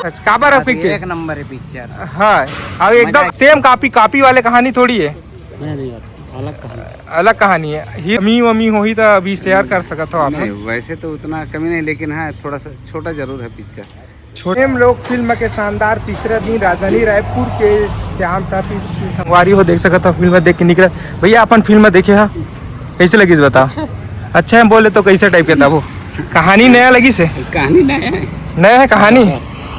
काबर है पिक्चर एक नंबर है पिक्चर। हाँ अब एकदम सेम कॉपी वाले कहानी थोड़ी है, नहीं अलग कहानी है। ही मी वमी हो ही तो अभी शेयर कर सकते हो आप। वैसे तो उतना कमी नहीं, लेकिन हाँ थोड़ा सा छोटा जरूर है पिक्चर। छोटे हम लोग फिल्म के शानदार तीसरे दिन राजधानी रायपुर के श्याम ट्रैफिक संगवारी हो देख सकता फिल्म देख के निकले। भैया अपन फिल्म देखे हा कैसे लगी बताओ? अच्छा है बोले तो कैसे टाइप के था वो? कहानी नया लगी से? कहानी नया है कहानी।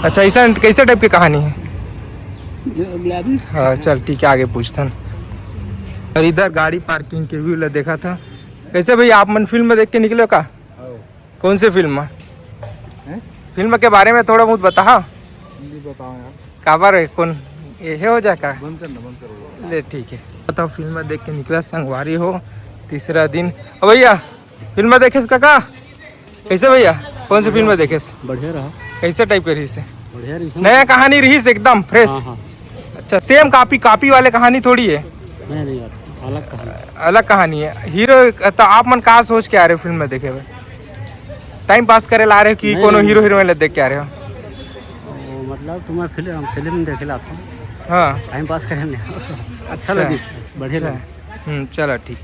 अच्छा ऐसा कैसे टाइप की कहानी है? हाँ चल ठीक है आगे पूछते हैं। और इधर गाड़ी पार्किंग के व्यू देखा था। कैसे भैया आप मन फिल्म देख के निकले का? कौन से फिल्म? फिल्म के बारे में थोड़ा बहुत बताओ यार। काबर है कौन ये हो जाए का? बंद कर ले ठीक है। बताओ फिल्म देख के निकला संगवारी हो तीसरा दिन। भैया फिल्म देखे काका कैसे भैया? कौन सी फिल्म देखे? बढ़िया रहा। कैसे टाइप के रही से? बढ़िया रही। नया कहानी रही से एकदम फ्रेश। अच्छा सेम कॉपी वाले कहानी थोड़ी है, नहीं अलग कहानी है। हीरो तो आप मन कहाँ सोच के आ रहे हो फिल्म में देखे हुए? टाइम पास करे ला रहे हो कि कोनो हीरो हीरोइन देख के आ रहे हो? मतलब तुम्हारा फिल्म देखे ला था। हाँ टाइम पास करने अच्छा लगी, बढ़िया। चलो ठीक।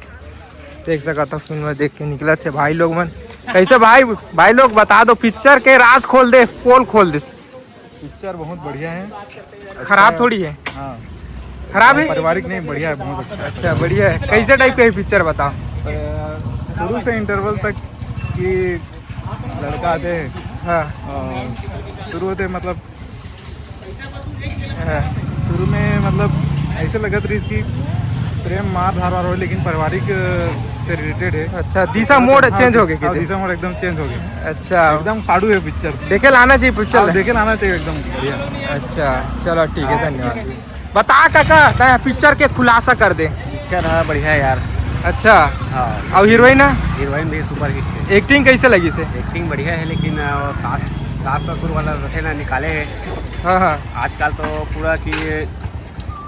देख सका था फिल्म देख के निकला थे भाई लोग मन। कैसे भाई लोग बता दो पिक्चर के राज खोल दे, पोल खोल दे। पिक्चर बहुत बढ़िया है। खराब थोड़ी है? हाँ खराब है? पारिवारिक नहीं, बढ़िया है, बहुत अच्छा। अच्छा बढ़िया है। कैसे टाइप का है पिक्चर बताओ? शुरू से इंटरवल तक कि लड़का आते हैं। हाँ शुरू होते मतलब हाँ। शुरू में मतलब ऐसे लगत रही कि प्रेम मार धार हो, लेकिन पारिवारिक से रिलेटेड है। अच्छा दिशा मोड चेंज हो गया? दिशा मोड एकदम चेंज हो गया। अच्छा एकदम फाड़ू है पिक्चर। देखे लाना चाहिए पिक्चर। देखे लाना चाहिए एकदम बढ़िया। अच्छा चलो ठीक है धन्यवाद। बता काका पिक्चर के खुलासा कर दे। पिक्चर हाँ बढ़िया है यार। अच्छा हाँ और हीरोइन भी सुपर हिट है। एक्टिंग कैसे लगी से? एक्टिंग बढ़िया है, लेकिन सास ससुर वाला रखे ना निकाले है। हाँ आजकल तो पूरा कि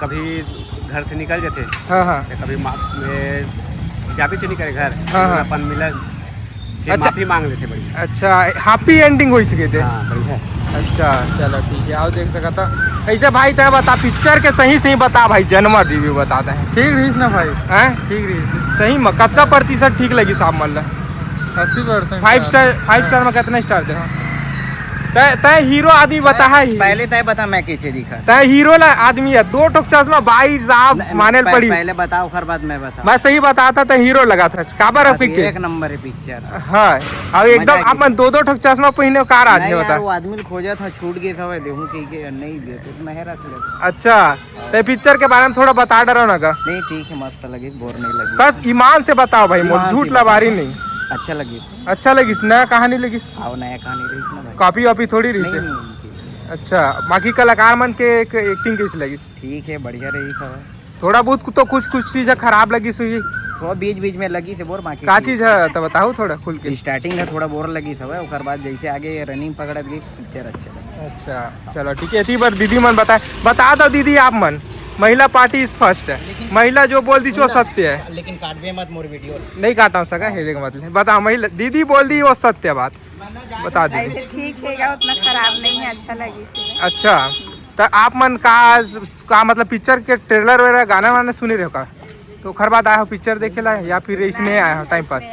कभी घर से निकल जाते, हाँ कभी जाबी से निकले घर। हाँ। अपन मिला अच्छा। माफी मांग लेते बढ़िया। अच्छा हैप्पी एंडिंग हो सके थे? हाँ बढ़िया। अच्छा चलो ठीक है आओ देख सका था। ऐसे भाई तय बता पिक्चर के सही बता भाई, जन्म रिव्यू बताते हैं। ठीक रही ना भाई? हैं ठीक रही सही में कितना प्रतिशत ठीक लगी साहब? मतलब 80%। 5 स्टार में कितना स्टार दे? तय हीरो आदमी बता है। पहले तय बता मैं कैसे दिखा। तय हीरो ला आदमी है, 2 टोक चश्मा भाई साहब माने पड़ी। पहले बताओ फिर बाद मैं बता। मैं सही बताता था हीरो लगा था। काबर है पिक्चर? एक नंबर है पिक्चर। हाँ और एकदम अपन 2 ठोक चश्मा पहने कार आज बता। वो आदमी खोजा था, छूट गया था, देखूं कि नहीं देते तो मैं रख ले। अच्छा तो पिक्चर के बारे में थोड़ा बता डरो ना का? नहीं ठीक है, मस्त लगी, बोर नहीं लगी। सच ईमान से बताओ भाई, झूठ लबारी नहीं। अच्छा लगी। अच्छा लगिस? नया कहानी लगिस? आओ नया कहानी रही ना भाई। कॉपी वॉपी थोड़ी रही से? अच्छा बाकी कलाकार मन के एक्टिंग कैसी लगी? ठीक है बढ़िया रही सब। थोड़ा बहुत तो कुछ चीजें खराब लगी सुई? थोड़ा बीच में लगी से बोर। बाकी का चीज है तो बताओ थोड़ा खुल के। स्टार्टिंग में थोड़ा बोर लगी सब, उसके बाद जैसे आगे रनिंग पकड़ गई पिक्चर अच्छा लगा। अच्छा चलो ठीक है। इतनी बार दीदी मन बता दो दीदी आप मन, महिला पार्टी इज फर्स्ट है। महिला जो बोल दी वो सत्य है। लेकिन काटवे मत मोर वीडियो। नहीं काटा सका हेले का मतलब। बता महिला दीदी बोल दी वो सत्य बात बता दी। ऐसे ठीक है, उतना खराब नहीं है, अच्छा लगी। अच्छा तो आप मन का मतलब पिक्चर के ट्रेलर वगैरह गाना वाना सुने रहे का? तो खर बात आया हो पिक्चर देखे ला या फिर इसने आया हो टाइम पास?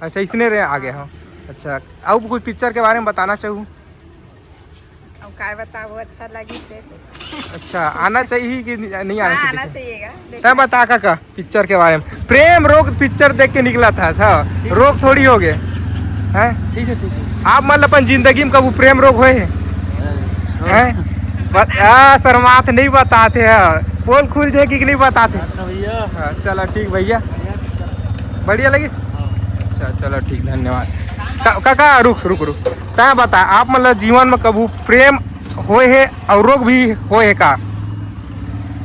अच्छा इसने रहे आगे हो। अच्छा अब कुछ पिक्चर के बारे में बताना चाहूँ? अब क्या बताओ, अच्छा लगी से। अच्छा आना चाहिए कि नहीं आना चाहिए? आना चाहिएगा। तब बता काका पिक्चर के बारे में। प्रेम रोग पिक्चर देख के निकला था। अच्छा रोग थोड़ी हो गए हैं? ठीक है। आप मतलब अपन जिंदगी में कभी प्रेम रोग हुए हैं? शर्मात नहीं बताते हैं, पोल खुल जाए कि नहीं बताते भैया। चलो ठीक भैया, बढ़िया लगी। अच्छा चलो ठीक धन्यवाद। काका रुक तय बता आप मतलब जीवन में कभी प्रेम होए है और रोग भी होए का?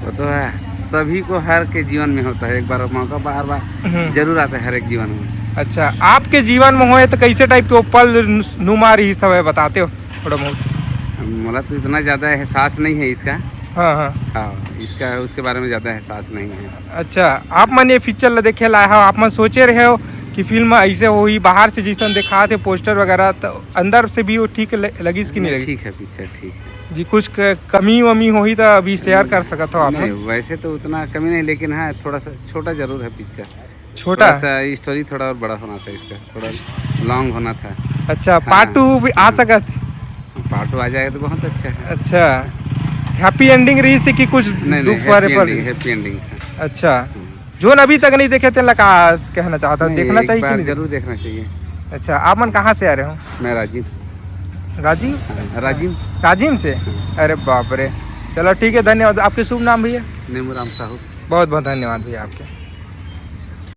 वो तो है, सभी को हर के जीवन में होता है, एक बार मौका बार जरूर आता है हर एक जीवन में। अच्छा आपके जीवन में होए तो कैसे टाइप के पल नुमा रही सब है बताते हो थोड़ा बहुत? मतलब तो इतना ज़्यादा एहसास नहीं है इसका। हाँ इसका उसके बारे में ज़्यादा एहसास नहीं है। अच्छा आप मन ये पिक्चर देखे लाए हो, आप मन सोचे रहे हो कि फिल्म ऐसे हो ही बाहर से जैसा दिखा थे पोस्टर वगैरह, तो अंदर से भी वो ठीक लगी कि नहीं लगी? ठीक है पिक्चर, ठीक है जी कुछ कमी वमी हुई तो अभी शेयर कर सकते हो आप? नहीं वैसे तो उतना कमी नहीं, लेकिन हाँ थोड़ा सा छोटा जरूर है पिक्चर, छोटा थोड़ा सा स्टोरी थोड़ा और बड़ा होना था इसका, थोड़ा लॉन्ग होना था। अच्छा पार्ट 2 भी आ सकत? पार्ट 2 आ जाएगा तो बहुत अच्छा है। अच्छा हैप्पी एंडिंग रही से कि कुछ नहीं दुख भरे पल? हैप्पी एंडिंग था। अच्छा जो अभी तक नहीं देखे थे लका कहना चाहता, नहीं, देखना एक चाहिए कि बार नहीं? जरूर देखना चाहिए। अच्छा आप मन कहाँ से आ रहे हो? मैं राजीव राजीव? राजीव राजीव से? अरे बाप रे, चलो ठीक है धन्यवाद। आपके शुभ नाम भैया? नेमूराम साहू। बहुत बहुत धन्यवाद भैया आपके।